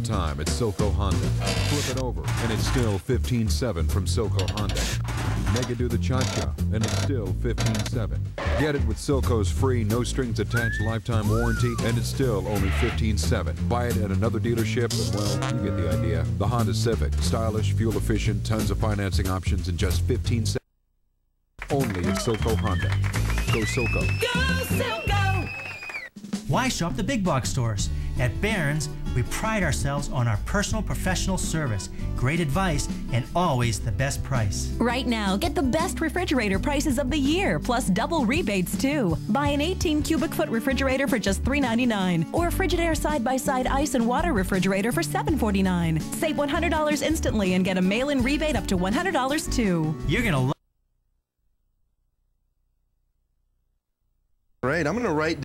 time at Silco Honda. Flip it over, and it's still 15.7 from Silco Honda. Make it do the cha-cha, and it's still 15.7. Get it with Silco's free, no-strings-attached lifetime warranty, and it's still only 15.7. Buy it at another dealership, and, well, you get the idea. The Honda Civic. Stylish, fuel-efficient, tons of financing options, and just 15.7. Only at Silco Honda. Go Silco. Go Silco! Why shop the big box stores? At Barron's, we pride ourselves on our personal professional service, great advice, and always the best price. Right now, get the best refrigerator prices of the year, plus double rebates too. Buy an 18 cubic foot refrigerator for just $3.99, or a Frigidaire side-by-side ice and water refrigerator for $7.49. Save $100 instantly and get a mail-in rebate up to $100 too. You're gonna love. Right, I'm gonna write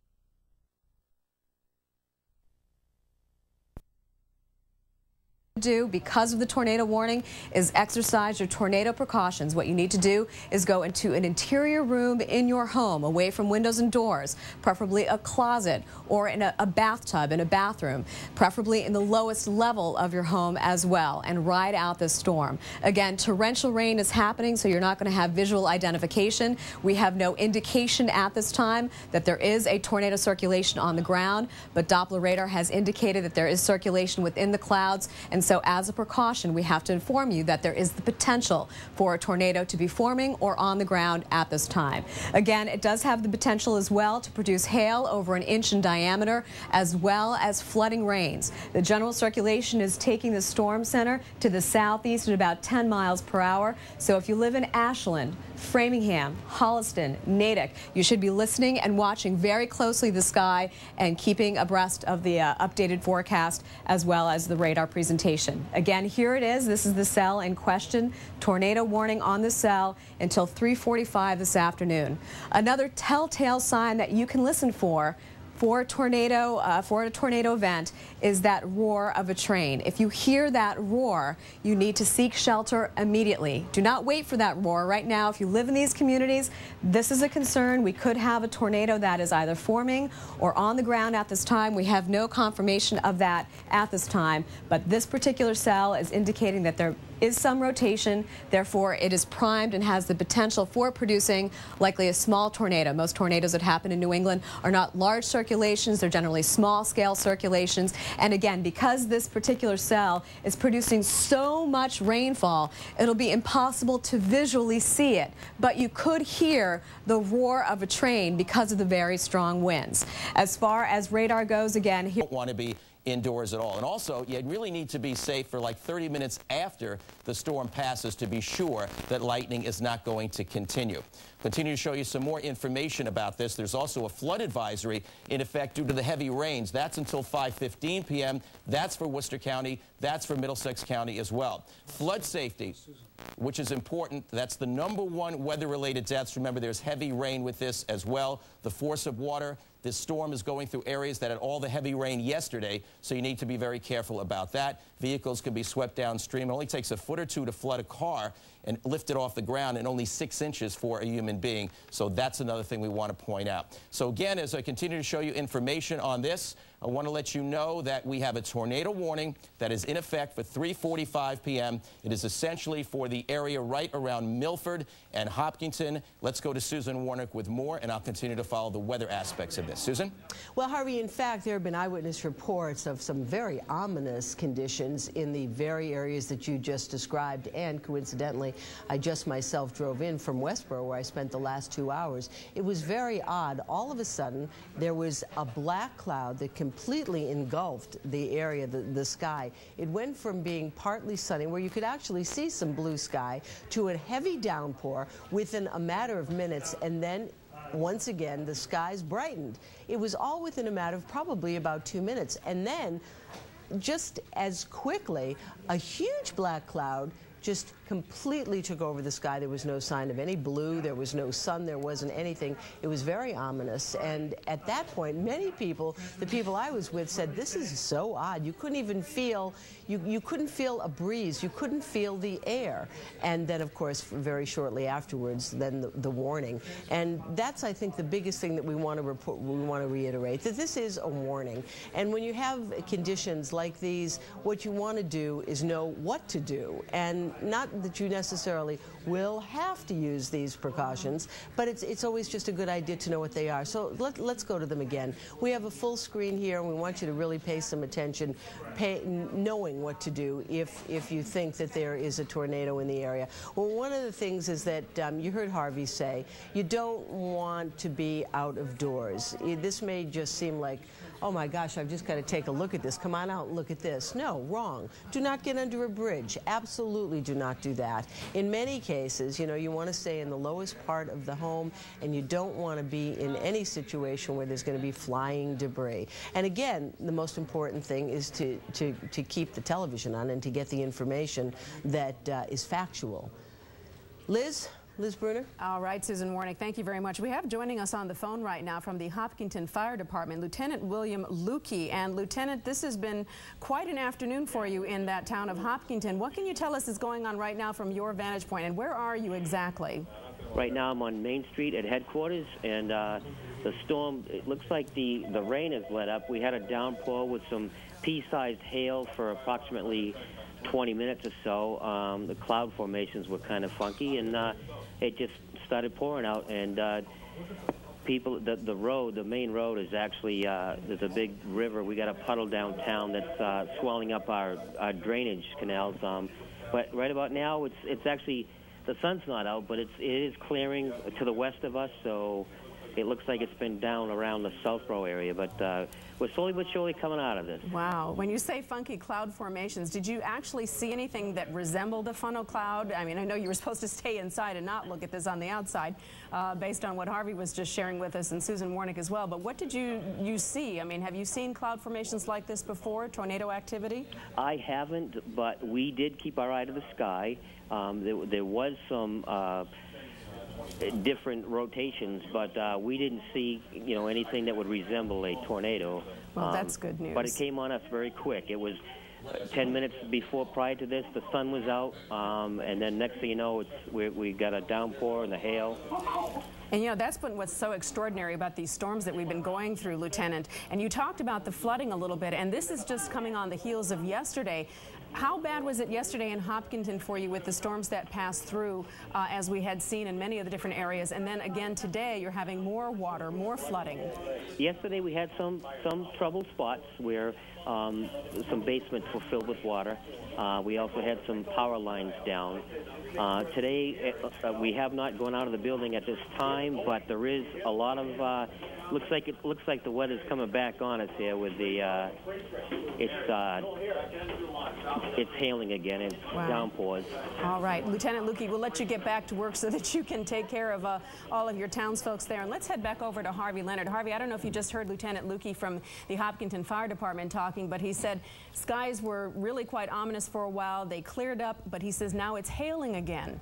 do because of the tornado warning is exercise your tornado precautions. What you need to do is go into an interior room in your home, away from windows and doors, preferably a closet or in a bathtub in a bathroom, preferably in the lowest level of your home as well, and ride out this storm. Again, torrential rain is happening, so you're not going to have visual identification. We have no indication at this time that there is a tornado circulation on the ground, but Doppler radar has indicated that there is circulation within the clouds, and so as a precaution, we have to inform you that there is the potential for a tornado to be forming or on the ground at this time. Again, it does have the potential as well to produce hail over 1 inch in diameter, as well as flooding rains. The general circulation is taking the storm center to the southeast at about 10 miles per hour. So if you live in Ashland, Framingham, Holliston, Natick, you should be listening and watching very closely the sky and keeping abreast of the updated forecast as well as the radar presentation. Again, here it is. This is the cell in question. Tornado warning on the cell until 3:45 this afternoon. Another telltale sign that you can listen for a tornado event is that roar of a train. If you hear that roar, you need to seek shelter immediately. Do not wait for that roar. Right now, if you live in these communities, this is a concern. We could have a tornado that is either forming or on the ground at this time. We have no confirmation of that at this time, but this particular cell is indicating that there is some rotation. Therefore, it is primed and has the potential for producing likely a small tornado. Most tornadoes that happen in New England are not large circulations. They're generally small-scale circulations. And again, because this particular cell is producing so much rainfall, it'll be impossible to visually see it. But you could hear the roar of a train because of the very strong winds. As far as radar goes, again, here. Don't want to be indoors at all. And also, you really need to be safe for like 30 minutes after the storm passes to be sure that lightning is not going to continue. Continue to show you some more information about this. There's also a flood advisory in effect due to the heavy rains. That's until 5:15 p.m. That's for Worcester County. That's for Middlesex County as well. Flood safety, which is important. That's the #1 weather-related deaths. Remember, there's heavy rain with this as well. The force of water. This storm is going through areas that had all the heavy rain yesterday, so you need to be very careful about that. Vehicles can be swept downstream. It only takes a foot or two to flood a car and lift it off the ground, and only 6 inches for a human being. So that's another thing we want to point out. So again, as I continue to show you information on this, I want to let you know that we have a tornado warning that is in effect for 3:45 p.m. It is essentially for the area right around Milford and Hopkinton. Let's go to Susan Warnick with more, and I'll continue to follow the weather aspects of this. Susan? Well, Harvey, in fact, there have been eyewitness reports of some very ominous conditions in the very areas that you just described, and coincidentally, I just myself drove in from Westboro, where I spent the last 2 hours. It was very odd. All of a sudden, there was a black cloud that completely engulfed the area, the sky. It went from being partly sunny, where you could actually see some blue sky, to a heavy downpour within a matter of minutes, and then once again the skies brightened. It was all within a matter of probably about 2 minutes, and then just as quickly a huge black cloud just completely took over the sky. There was no sign of any blue. There was no sun. There wasn't anything. It was very ominous. And at that point, many people, the people I was with, said, this is so odd. You couldn't even feel, you couldn't feel a breeze. You couldn't feel the air. And then, of course, very shortly afterwards, then the warning. And that's, I think, the biggest thing that we want to report, we want to reiterate, that this is a warning. And when you have conditions like these, what you want to do is know what to do. And not that you necessarily will have to use these precautions, but it's always just a good idea to know what they are. So let's go to them again. We have a full screen here, and we want you to really pay some attention, knowing what to do if you think that there is a tornado in the area. Well, one of the things is that you heard Harvey say, you don't want to be out of doors. This may just seem like, oh my gosh, I've just got to take a look at this. Come on out and look at this. No, wrong. Do not get under a bridge. Absolutely do not do that. In many cases, you know, you want to stay in the lowest part of the home, and you don't want to be in any situation where there's going to be flying debris. And again, the most important thing is to keep the television on and to get the information that is factual. Liz Bruner? All right, Susan Warnick, thank you very much. We have joining us on the phone right now from the Hopkinton Fire Department, Lieutenant William Lukey. And Lieutenant, this has been quite an afternoon for you in that town of Hopkinton. What can you tell us is going on right now from your vantage point, and where are you exactly? Right now I'm on Main Street at headquarters, and the storm, it looks like the rain has let up. We had a downpour with some pea-sized hail for approximately 20 minutes or so. The cloud formations were kind of funky, and it just started pouring out. And people, the main road is actually, there's a big river. We got a puddle downtown that's swelling up our drainage canals. But right about now, it's actually, the sun's not out, but it is clearing to the west of us, so it looks like it's been down around the Southborough area, but we're slowly but surely coming out of this. Wow. When you say funky cloud formations, did you actually see anything that resembled a funnel cloud? I mean, I know you were supposed to stay inside and not look at this on the outside, based on what Harvey was just sharing with us, and Susan Warnick as well, but what did you see? I mean, have you seen cloud formations like this before, tornado activity? I haven't, but we did keep our eye to the sky. There was some different rotations, but we didn't see, you know, anything that would resemble a tornado. Well, that's good news. But it came on us very quick. It was 10 minutes prior to this, the sun was out, and then next thing you know, we got a downpour and the hail. And, you know, that's been what's so extraordinary about these storms that we've been going through, Lieutenant. And you talked about the flooding a little bit, and this is just coming on the heels of yesterday. How bad was it yesterday in Hopkinton for you with the storms that passed through, as we had seen in many of the different areas? And then again today, you're having more water, more flooding. Yesterday we had some trouble spots where some basements were filled with water. We also had some power lines down. Today, we have not gone out of the building at this time, but there is a lot of looks like the weather's coming back on us here with the it's hailing again and downpours. All right, Lieutenant Lukey, we'll let you get back to work so that you can take care of all of your townsfolk there. And let's head back over to Harvey Leonard. Harvey, I don't know if you just heard Lieutenant Lukey from the Hopkinton Fire Department talking, but he said skies were really quite ominous for a while. They cleared up, but he says now it's hailing again.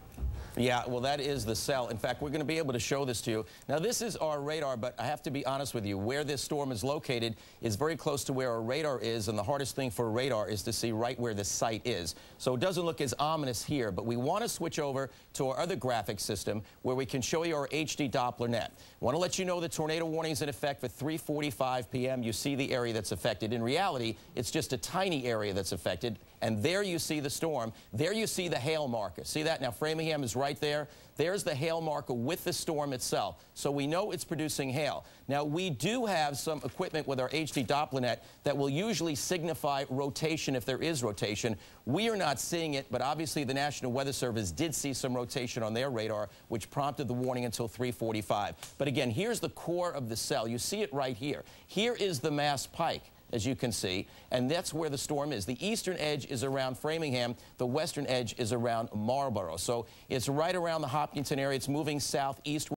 Yeah, well, that is the cell. In fact, we're going to be able to show this to you. Now, this is our radar, but I have to be honest with you. Where this storm is located is very close to where our radar is, and the hardest thing for a radar is to see right where the site is. So it doesn't look as ominous here, but we want to switch over to our other graphic system where we can show you our HD Doppler net. I want to let you know the tornado warning is in effect for 3:45 p.m. You see the area that's affected. In reality, it's just a tiny area that's affected, and there you see the storm. There you see the hail marker. See that? Now, Framingham is right there. There's the hail marker with the storm itself. So we know it's producing hail. Now, we do have some equipment with our HD Doppler net that will usually signify rotation if there is rotation. We are not seeing it, but obviously the National Weather Service did see some rotation on their radar, which prompted the warning until 3:45. But again, here's the core of the cell. You see it right here. Here is the Mass Pike, as you can see, and that's where the storm is. The eastern edge is around Framingham. The western edge is around Marlborough. So it's right around the Hopkinton area. It's moving southeast.